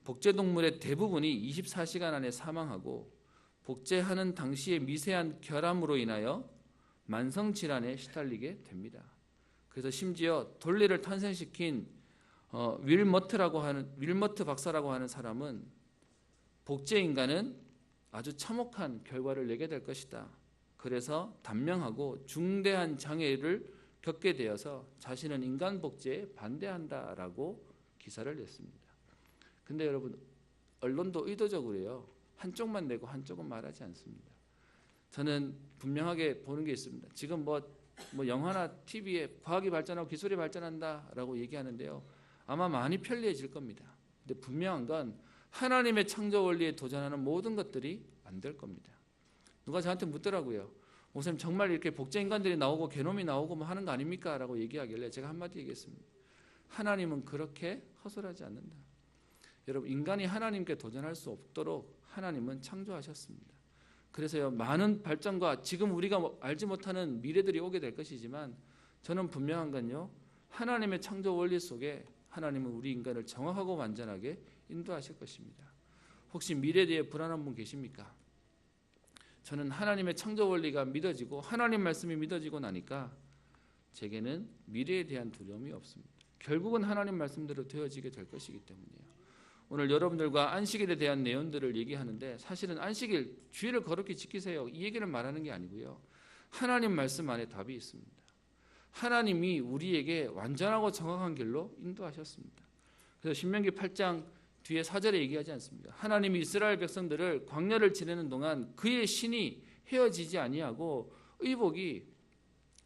복제동물의 대부분이 24시간 안에 사망하고 복제하는 당시의 미세한 결함으로 인하여 만성질환에 시달리게 됩니다. 그래서 심지어 돌리를 탄생시킨 윌머트 박사라고 하는 사람은 복제 인간은 아주 참혹한 결과를 내게 될 것이다. 그래서 단명하고 중대한 장애를 겪게 되어서 자신은 인간 복제에 반대한다라고 기사를 냈습니다. 근데 여러분, 언론도 의도적으로요, 한쪽만 내고 한쪽은 말하지 않습니다. 저는 분명하게 보는 게 있습니다. 지금 뭐 영화나 TV에 과학이 발전하고 기술이 발전한다라고 얘기하는데요, 아마 많이 편리해질 겁니다. 근데 분명한 건 하나님의 창조 원리에 도전하는 모든 것들이 안 될 겁니다. 누가 저한테 묻더라고요. 목사님, 정말 이렇게 복제 인간들이 나오고 게놈이 나오고 뭐 하는 거 아닙니까? 라고 얘기하길래 제가 한마디 얘기했습니다. 하나님은 그렇게 허술하지 않는다. 여러분, 인간이 하나님께 도전할 수 없도록 하나님은 창조하셨습니다. 그래서요, 많은 발전과 지금 우리가 알지 못하는 미래들이 오게 될 것이지만 저는 분명한 건요, 하나님의 창조 원리 속에 하나님은 우리 인간을 정확하고 완전하게 인도하실 것입니다. 혹시 미래에 대해 불안한 분 계십니까? 저는 하나님의 창조 원리가 믿어지고 하나님 말씀이 믿어지고 나니까 제게는 미래에 대한 두려움이 없습니다. 결국은 하나님 말씀대로 되어지게 될 것이기 때문이에요. 오늘 여러분들과 안식일에 대한 내용들을 얘기하는데 사실은 안식일 주일을 거룩히 지키세요, 이 얘기를 말하는 게 아니고요, 하나님 말씀 안에 답이 있습니다. 하나님이 우리에게 완전하고 정확한 길로 인도하셨습니다. 그래서 신명기 8장 뒤에 4절에 얘기하지 않습니까? 하나님이 이스라엘 백성들을 광야를 지내는 동안 그의 신이 헤어지지 아니하고 의복이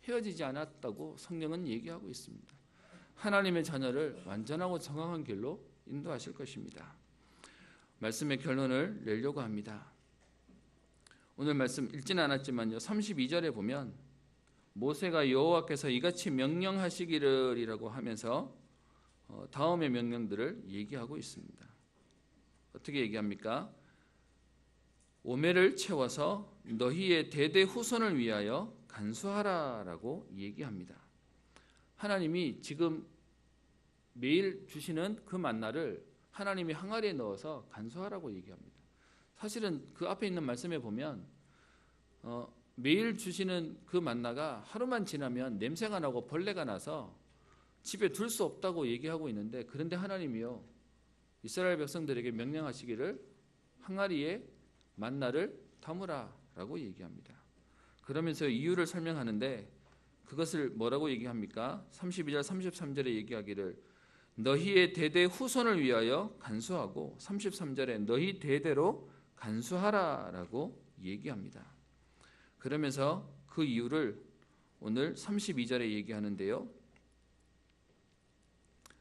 헤어지지 않았다고 성경은 얘기하고 있습니다. 하나님의 자녀를 완전하고 정확한 길로 인도하실 것입니다. 말씀의 결론을 내려고 합니다. 오늘 말씀 읽지는 않았지만요, 32절에 보면 모세가 여호와께서 이같이 명령하시기를이라고 하면서 다음의 명령들을 얘기하고 있습니다. 어떻게 얘기합니까? 오매를 채워서 너희의 대대 후손을 위하여 간수하라라고 얘기합니다. 하나님이 지금 매일 주시는 그 만나를 하나님이 항아리에 넣어서 간수하라고 얘기합니다. 사실은 그 앞에 있는 말씀에 보면 매일 주시는 그 만나가 하루만 지나면 냄새가 나고 벌레가 나서 집에 둘 수 없다고 얘기하고 있는데, 그런데 하나님이요, 이스라엘 백성들에게 명령하시기를 항아리에 만나를 담으라라고 얘기합니다. 그러면서 이유를 설명하는데 그것을 뭐라고 얘기합니까? 32절 33절에 얘기하기를 너희의 대대 후손을 위하여 간수하고 33절에 너희 대대로 간수하라라고 얘기합니다. 그러면서 그 이유를 오늘 32절에 얘기하는데요,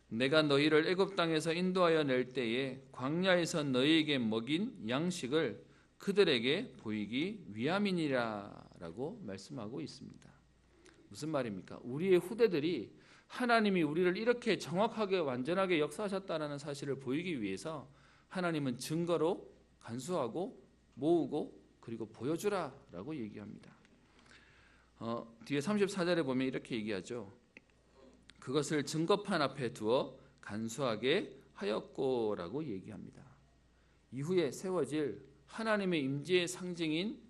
내가 너희를 애굽 땅에서 인도하여 낼 때에 광야에서 너희에게 먹인 양식을 그들에게 보이기 위함이니라라고 말씀하고 있습니다. 무슨 말입니까? 우리의 후대들이 하나님이 우리를 이렇게 정확하게 완전하게 역사하셨다는 사실을 보이기 위해서 하나님은 증거로 간수하고 모으고 그리고 보여주라라고 얘기합니다. 뒤에 34절에 보면 이렇게 얘기하죠. 그것을 증거판 앞에 두어 간수하게 하였고라고 얘기합니다. 이후에 세워질 하나님의 임재의 상징인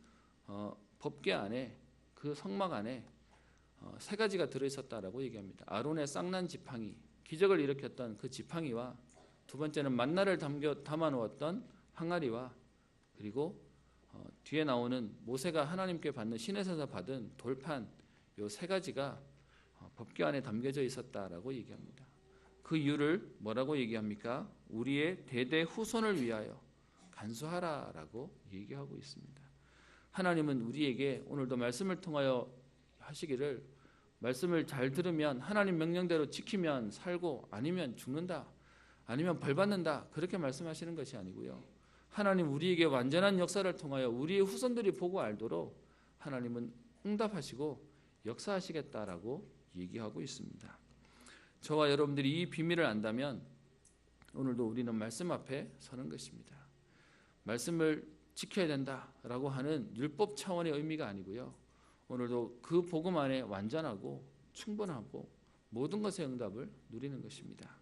법궤 안에, 그 성막 안에 세 가지가 들어있었다라고 얘기합니다. 아론의 쌍난 지팡이, 기적을 일으켰던 그 지팡이와, 두 번째는 만나를 담아놓았던 항아리와, 그리고 뒤에 나오는 모세가 하나님께 받는 시내에서 받은 돌판, 요 세 가지가 법궤 안에 담겨져 있었다라고 얘기합니다. 그 이유를 뭐라고 얘기합니까? 우리의 대대 후손을 위하여 간수하라라고 얘기하고 있습니다. 하나님은 우리에게 오늘도 말씀을 통하여 하시기를, 말씀을 잘 들으면 하나님 명령대로 지키면 살고 아니면 죽는다, 아니면 벌 받는다, 그렇게 말씀하시는 것이 아니고요, 하나님 우리에게 완전한 역사를 통하여 우리의 후손들이 보고 알도록 하나님은 응답하시고 역사하시겠다라고 얘기하고 있습니다. 저와 여러분들이 이 비밀을 안다면 오늘도 우리는 말씀 앞에 서는 것입니다. 말씀을 지켜야 된다라고 하는 율법 차원의 의미가 아니고요, 오늘도 그 복음 안에 완전하고 충분하고 모든 것의 응답을 누리는 것입니다.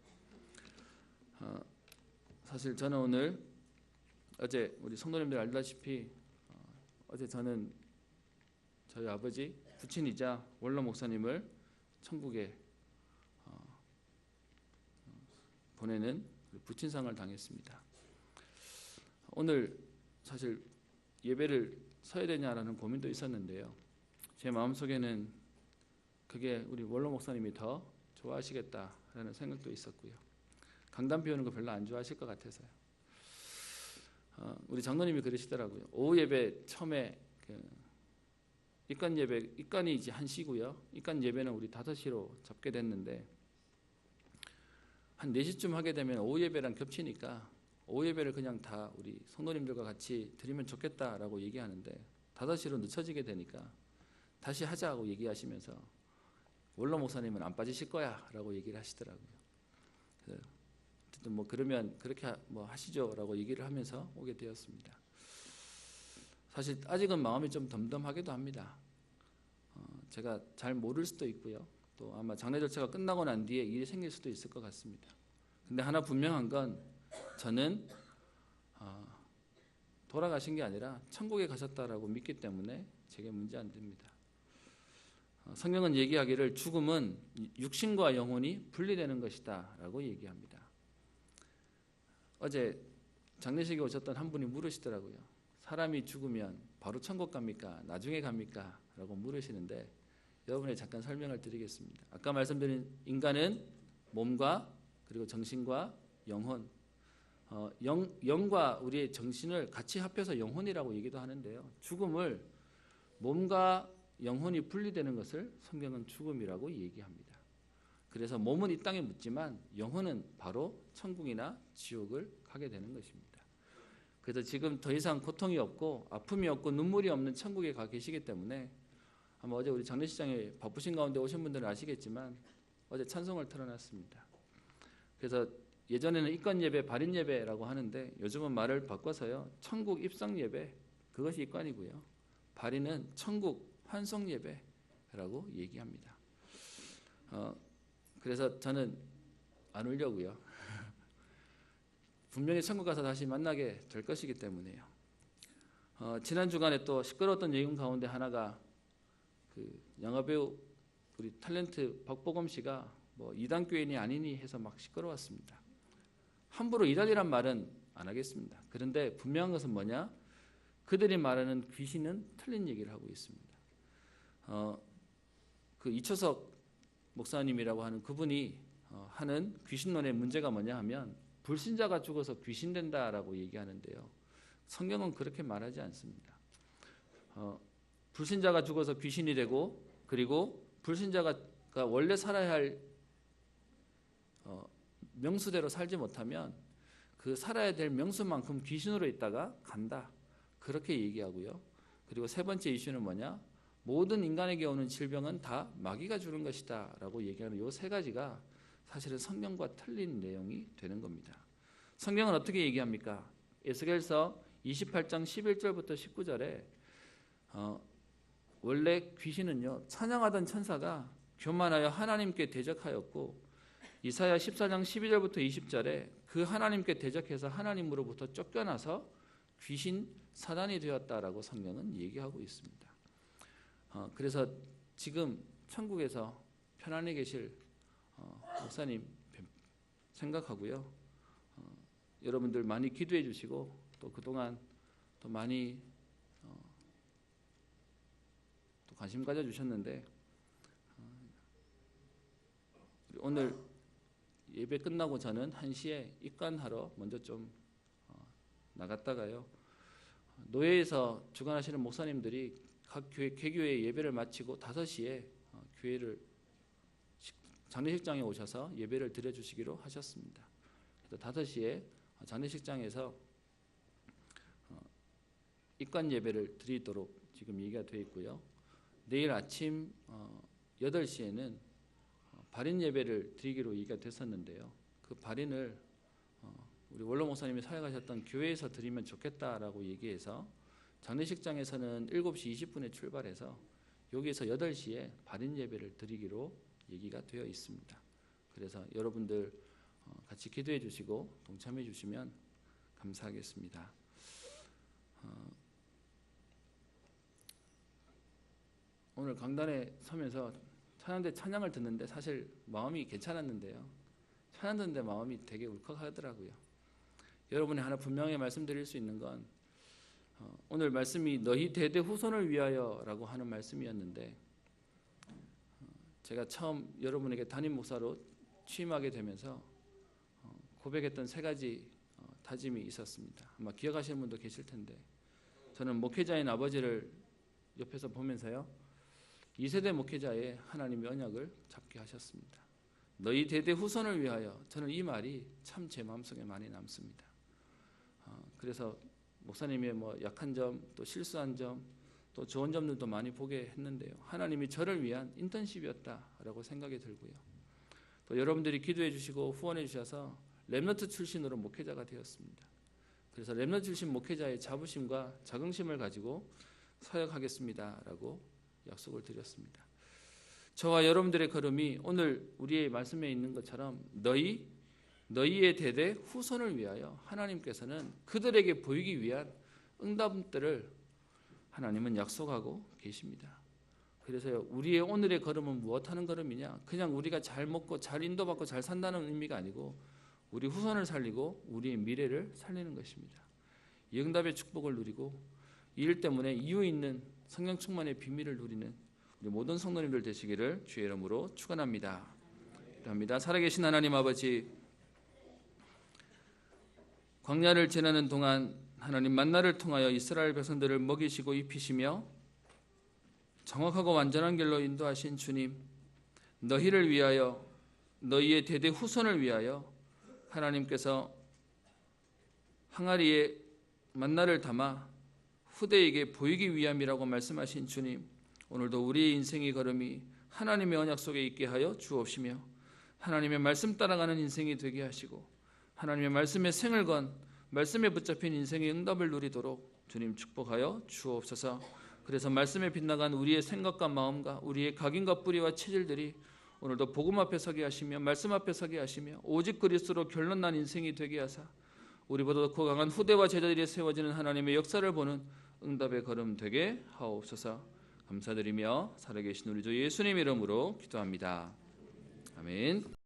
사실 저는 오늘, 어제 우리 성도님들 알다시피 어제 저는 저희 아버지 부친이자 원로 목사님을 천국에 보내는 부친상을 당했습니다. 오늘 사실 예배를 서야 되냐라는 고민도 있었는데요, 제 마음속에는 그게 우리 원로 목사님이 더 좋아하시겠다라는 생각도 있었고요, 강단 비우는 거 별로 안 좋아하실 것 같아서요. 우리 장로님이 그러시더라고요. 오후 예배 처음에 입관 예배, 입관이 이제 1시고요. 입관 예배는 우리 5시로 잡게 됐는데 한 4시쯤 하게 되면 오후 예배랑 겹치니까 오후 예배를 그냥 다 우리 성도님들과 같이 드리면 좋겠다라고 얘기하는데 5시로 늦춰지게 되니까 다시 하자고 얘기하시면서 원로 목사님은 안 빠지실 거야라고 얘기를 하시더라고요. 어쨌든 뭐 그러면 그렇게 뭐 하시죠라고 얘기를 하면서 오게 되었습니다. 사실 아직은 마음이 좀 덤덤하기도 합니다. 제가 잘 모를 수도 있고요. 또 아마 장례 절차가 끝나고 난 뒤에 일이 생길 수도 있을 것 같습니다. 근데 하나 분명한 건 저는 돌아가신 게 아니라 천국에 가셨다라고 믿기 때문에 제게 문제 안 됩니다. 성경은 얘기하기를 죽음은 육신과 영혼이 분리되는 것이다 라고 얘기합니다. 어제 장례식에 오셨던 한 분이 물으시더라고요. 사람이 죽으면 바로 천국 갑니까? 나중에 갑니까? 라고 물으시는데 여러분에게 잠깐 설명을 드리겠습니다. 아까 말씀드린 인간은 몸과 그리고 정신과 영혼, 영과 우리의 정신을 같이 합해서 영혼이라고 얘기도 하는데요. 죽음을 몸과 영혼이 분리되는 것을 성경은 죽음이라고 얘기합니다. 그래서 몸은 이 땅에 묻지만 영혼은 바로 천국이나 지옥을 가게 되는 것입니다. 그래서 지금 더 이상 고통이 없고 아픔이 없고 눈물이 없는 천국에 가 계시기 때문에 아마 어제 우리 장례식장에 바쁘신 가운데 오신 분들은 아시겠지만 어제 찬송을 틀어놨습니다. 그래서 예전에는 입관 예배, 발인 예배라고 하는데 요즘은 말을 바꿔서요. 천국 입성 예배, 그것이 입관이고요. 발인은 천국 환송 예배라고 얘기합니다. 그래서 저는 안 울려고요. 분명히 천국 가서 다시 만나게 될 것이기 때문에요. 지난 주간에 또 시끄러웠던 얘기 가운데 하나가 그 영화배우 우리 탤런트 박보검 씨가 뭐 이단 교인이 아니니 해서 막 시끄러웠습니다. 함부로 이단이란 말은 안 하겠습니다. 그런데 분명한 것은 뭐냐? 그들이 말하는 귀신은 틀린 얘기를 하고 있습니다. 그 이초석 목사님이라고 하는 그분이 하는 귀신론의 문제가 뭐냐 하면 불신자가 죽어서 귀신 된다라고 얘기하는데요. 성경은 그렇게 말하지 않습니다. 불신자가 죽어서 귀신이 되고 그리고 불신자가 원래 살아야 할 명수대로 살지 못하면 그 살아야 될 명수만큼 귀신으로 있다가 간다. 그렇게 얘기하고요. 그리고 세 번째 이슈는 뭐냐? 모든 인간에게 오는 질병은 다 마귀가 주는 것이다 라고 얘기하는 이 세 가지가 사실은 성경과 틀린 내용이 되는 겁니다. 성경은 어떻게 얘기합니까? 에스겔서 28장 11절부터 19절에 원래 귀신은요 찬양하던 천사가 교만하여 하나님께 대적하였고 이사야 14장 12절부터 20절에 그 하나님께 대적해서 하나님으로부터 쫓겨나서 귀신 사단이 되었다라고 성경은 얘기하고 있습니다. 그래서 지금 천국에서 편안히 계실 목사님 생각하고요. 여러분들 많이 기도해 주시고 또 그동안 또 많이 또 관심 가져 주셨는데 오늘 예배 끝나고 저는 1시에 입관하러 먼저 좀 나갔다가요. 노예에서 주관하시는 목사님들이 각 개교회 예배를 마치고 5시에 교회를 장례식장에 오셔서 예배를 드려주시기로 하셨습니다. 그래서 5시에 장례식장에서 입관 예배를 드리도록 지금 얘기가 되어 있고요. 내일 아침 8시에는 발인 예배를 드리기로 얘기가 됐었는데요. 그 발인을 우리 원로 목사님이 사역하셨던 교회에서 드리면 좋겠다라고 얘기해서 장례식장에서는 7시 20분에 출발해서 여기에서 8시에 발인 예배를 드리기로 얘기가 되어 있습니다. 그래서 여러분들 같이 기도해 주시고 동참해 주시면 감사하겠습니다. 오늘 강단에 서면서 찬양대 찬양을 듣는데 사실 마음이 괜찮았는데요. 찬양 듣는데 마음이 되게 울컥하더라고요. 여러분이 하나 분명히 말씀드릴 수 있는 건 오늘 말씀이 너희 대대 후손을 위하여라고 하는 말씀이었는데 제가 처음 여러분에게 담임 목사로 취임하게 되면서 고백했던 3가지 다짐이 있었습니다. 아마 기억하시는 분도 계실 텐데 저는 목회자인 아버지를 옆에서 보면서요 2세대 목회자의 하나님의 언약을 잡게 하셨습니다. 너희 대대 후손을 위하여. 저는 이 말이 참 제 마음속에 많이 남습니다. 그래서 목사님의 뭐 약한 점, 또 실수한 점, 또 좋은 점들도 많이 보게 했는데요. 하나님이 저를 위한 인턴십이었다라고 생각이 들고요. 또 여러분들이 기도해 주시고 후원해 주셔서 렘넌트 출신으로 목회자가 되었습니다. 그래서 렘넌트 출신 목회자의 자부심과 자긍심을 가지고 사역하겠습니다라고 약속을 드렸습니다. 저와 여러분들의 걸음이 오늘 우리의 말씀에 있는 것처럼 너희의 대대 후손을 위하여 하나님께서는 그들에게 보이기 위한 응답들을 하나님은 약속하고 계십니다. 그래서 우리의 오늘의 걸음은 무엇하는 걸음이냐? 그냥 우리가 잘 먹고 잘 인도받고 잘 산다는 의미가 아니고 우리 후손을 살리고 우리의 미래를 살리는 것입니다. 이 응답의 축복을 누리고 이 일 때문에 이유 있는 성령 충만의 비밀을 누리는 우리 모든 성도님들 되시기를 주의 이름으로 축원합니다. 기도합니다. 살아계신 하나님 아버지, 광야를 지나는 동안 하나님 만나를 통하여 이스라엘 백성들을 먹이시고 입히시며 정확하고 완전한 길로 인도하신 주님, 너희를 위하여 너희의 대대 후손을 위하여 하나님께서 항아리에 만나를 담아 후대에게 보이기 위함이라고 말씀하신 주님, 오늘도 우리의 인생의 걸음이 하나님의 언약 속에 있게 하여 주옵시며 하나님의 말씀 따라가는 인생이 되게 하시고 하나님의 말씀에 생을 건 말씀에 붙잡힌 인생의 응답을 누리도록 주님 축복하여 주옵소서. 그래서 말씀에 빗나간 우리의 생각과 마음과 우리의 각인과 뿌리와 체질들이 오늘도 복음 앞에 서게 하시며 말씀 앞에 서게 하시며 오직 그리스도로 결론난 인생이 되게 하사 우리보다 더 강한 후대와 제자들이 세워지는 하나님의 역사를 보는 응답의 걸음 되게 하옵소서. 감사드리며 살아계신 우리 주 예수님 이름으로 기도합니다. 아멘.